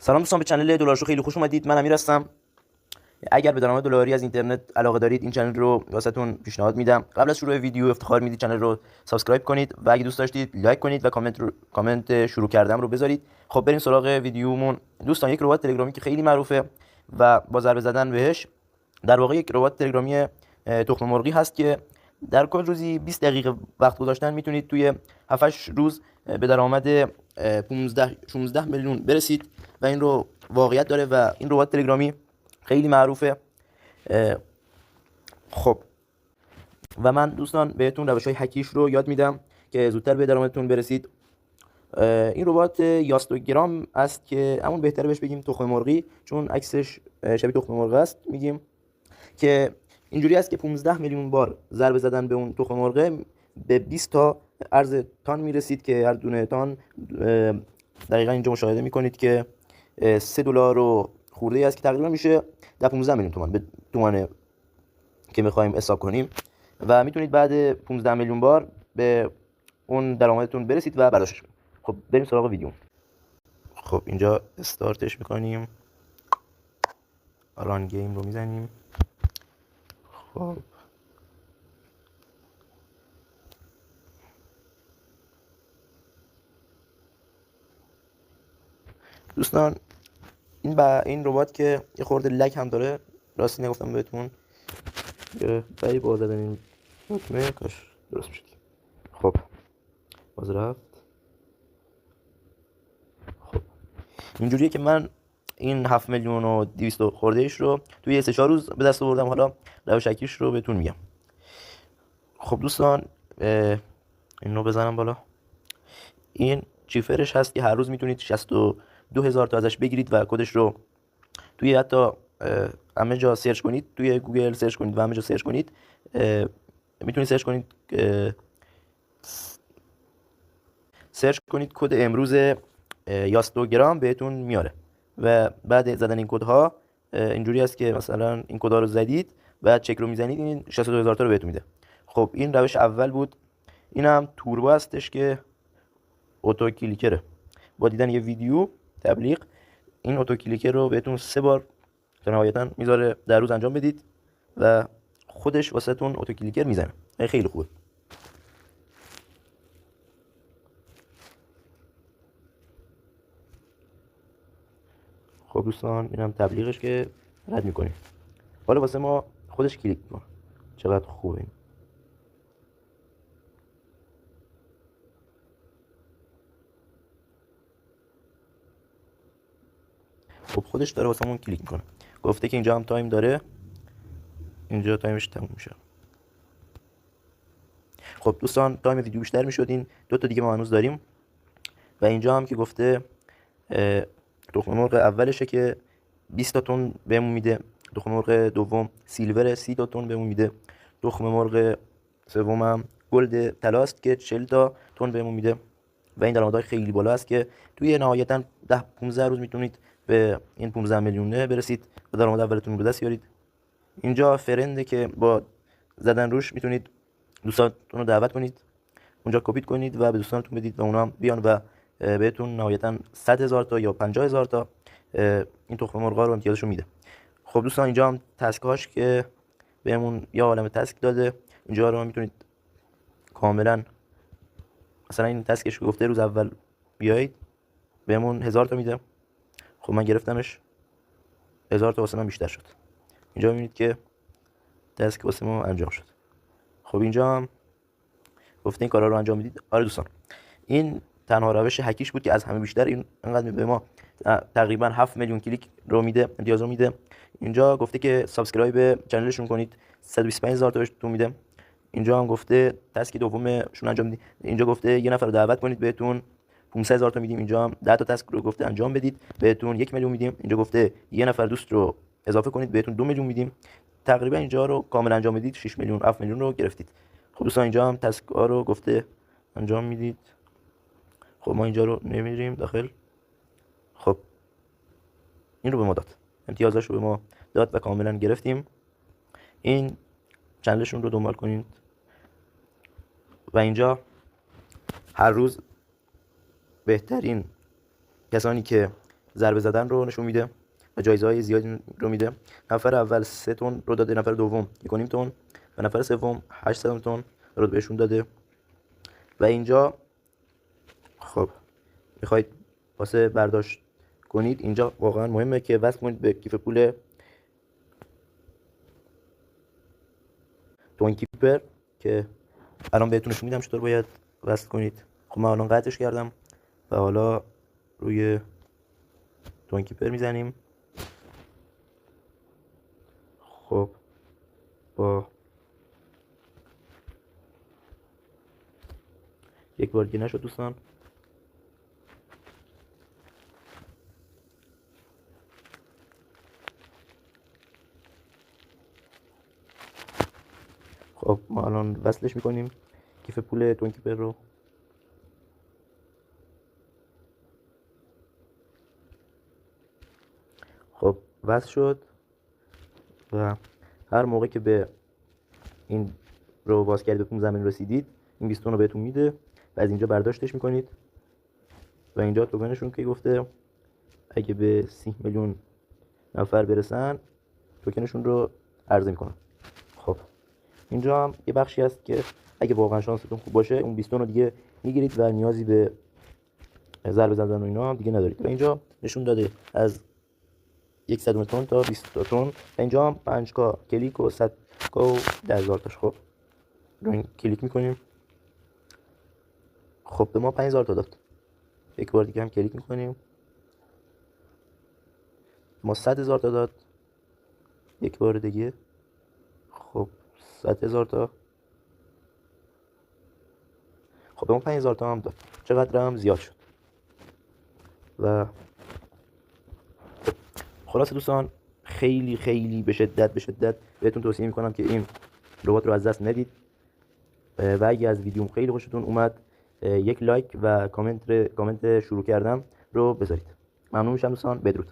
سلام دوستان، به چنل دلارشو خیلی خوش اومدید. من امیر هستم. اگر به درآمد دلاری از اینترنت علاقه دارید این چنل رو واسهتون پیشنهاد میدم. قبل از شروع ویدیو افتخار میدید چنل رو سابسکرایب کنید و اگه دوست داشتید لایک کنید و کامنت شروع کردم رو بذارید. خب بریم سراغ ویدیومون. دوستان، یک ربات تلگرامی که خیلی معروفه و با ضربه زدن بهش، در واقع یک ربات تلگرامی تخم مرغی هست که در کل روزی 20 دقیقه وقت گذاشتن میتونید توی 7 روز به درآمد 16 میلیون برسید و این رو واقعیت داره و این ربات تلگرامی خیلی معروفه. خب و من دوستان بهتون روش‌های هکیش رو یاد میدم که زودتر به درآمدتون برسید. این ربات یاستوگرام است که همون بهتره بهش بگیم تخم مرغی، چون عکسش شبیه تخم مرغ است. میگیم که اینجوری است که 15 میلیون بار ضربه زدن به اون تخم مرغ به 20 تا ارز تان میرسید که هر دونه تان دقیقا اینجا مشاهده میکنید که $3 و خورده است که تقریبا میشه در 15 میلیون تومان به تومان که میخوایم حساب کنیم و میتونید بعد 15 میلیون بار به اون درآمدتون برسید و برداشتش کنید. خب بریم سراغ ویدیو. خب اینجا استارتش میکنیم، ران گیم رو میزنیم. خب دوستان، این ربات که یه خورده لگ هم داره، راستی نگفتم بهتون، برای باز زدن این دکمه کاش درست میشد. خب باز رفت. خب اینجوریه که من این 7 میلیون و 200 خورده ایش رو توی 3-4 روز به دست آوردم. حالا روش هکیش رو بهتون میگم. خب دوستان، این رو بزنم بالا. این چیفرش هست که هر روز میتونید 62,000 تا ازش بگیرید و کدش رو توی حتی همه جا سرچ کنید، توی گوگل سرچ کنید و همه جا سرچ کنید. میتونید سرچ کنید کد امروز یاستوگرام بهتون میاره و بعد زدن این کدها اینجوری است که مثلا این کدها رو زدید بعد چک رو میزنید، این 62,000 تا رو بهتون میده. خب این روش اول بود. این هم توربو هستش که اتو کلیکره. با دیدن یه ویدیو تبلیغ این اتو کلیکر رو بهتون 3 بار تا نهایتا میذاره در روز انجام بدید و خودش واسهتون اتو کلیکر میزنه. خیلی خوبه. خب دوستان، اینم تبلیغش که رد میکنیم. حالا واسه ما خودش کلیک میکنه. چقدر خوبه این. خب خودش داره واسه مون کلیک میکنه. گفته که اینجا هم تایم داره، اینجا تایمش تموم میشه. خب دوستان، تایم ویدیو بیشتر میشد. این 2 تا دیگه ما هنوز داریم و اینجا هم که گفته تخم مرغ اولشه که 20 تا تن بهمون میده، تخم مرغ دوم سیلور 30 تا تن بهمون میده، تخم مرغ سومم گلد طلاست که 40 تا تن بهمون میده و این درآمدهای خیلی بالا است که توی نهایتا 10-15 روز میتونید به این 15 میلیون برسید و درآمد اولتون رو به دست بیارید. اینجا فرنده که با زدن روش میتونید دوستانتون رو دعوت کنید، اونجا کپی کنید و به دوستانتون بدید و اونا هم بیان و بهتون نهایتا 100,000 تا یا 50,000 تا این تخم مرغا رو امتیازشو میده. خب دوستان، اینجا هم تسکاش که بهمون یه عالم تسک داده. اینجا رو میتونید کاملا، مثلا این تسکش گفته روز اول بیایید بهمون 1000 تا میده. خب من گرفتمش، 1000 تا واسه من بیشتر شد. اینجا میبینید که تسک واسه ما انجام شد. خب اینجا هم گفته این کارا رو انجام میدید. آره دوستان، این تنها روش هکیش بود که از همه بیشتر اینقدر به ما تقریبا 7 میلیون کلیک رو میده، امتیاز رو میده. اینجا گفته که سابسکرایب چنلشون کنید، 125,000 تا بهتون میده. اینجا هم گفته تسک دومشون انجام میدید. اینجا گفته یه نفر رو دعوت کنید بهتون 500,000 تا میدیم. اینجا هم 10 تا تسک رو گفته انجام بدید بهتون 1 میلیون میدیم. اینجا گفته یه نفر دوست رو اضافه کنید بهتون 2 میلیون میدیم. تقریبا اینجا رو کامل انجام بدید 6 میلیون 7 میلیون رو گرفتید. خب دوستان، اینجا هم تسک ها رو گفته انجام میدید. خب ما اینجا رو نمیریم داخل. خب این رو به ما داد، امتیازش رو به ما داد و کاملا گرفتیم. این چنلشون رو دنبال کنید و اینجا هر روز بهترین کسانی که ضربه زدن رو نشون میده و جایزه‌های زیادی رو میده. نفر اول 3 تن رو داده، نفر دوم 1.5 تن و نفر سوم 800 تن رو بهشون داده. و اینجا خب میخواید واسه برداشت کنید، اینجا واقعا مهمه که وصل کنید به کیف پول توین کیپر که الان بهتون نشون میدم چطور باید وصل کنید. خب من الان قطعش کردم و حالا روی توین کیپر میزنیم. خب با یک بار دیگه نشد دوستان. خب ما الان وصلش میکنیم کیف پول توین کیپر رو. خب وصل شد و هر موقع که به این رو باز کردید به 15 میلیون رسیدید، این 20 رو بهتون میده و از اینجا برداشتش میکنید. و اینجا توکنشون که گفته اگه به 30 میلیون نفر برسن توکنشون رو عرضه میکنن. خب اینجا هم یه بخشی هست که اگه واقعا شانستون خوب باشه اون 20 رو دیگه میگیرید و نیازی به ضربه زدن و اینا هم دیگه ندارید. و اینجا نشون داده از 100 تن تا 20 تن و اینجا هم 5K کلیک و 100K و 10,000 تاش. خب رو این کلیک میکنیم. خب به ما 5000 تا داد. یک بار دیگه هم کلیک میکنیم، ما 100,000 تا داد. یک بار دیگه خب 100,000 تا. خب به ما 5000 تا هم داد. چقدر هم زیاد شد. و خلاصه دوستان خیلی خیلی به شدت بهتون توصیه میکنم که این ربات رو از دست ندید و اگه از ویدیوم خیلی خوشتون اومد یک لایک و کامنت شروع کردم رو بذارید. ممنون میشم دوستان. بدرود.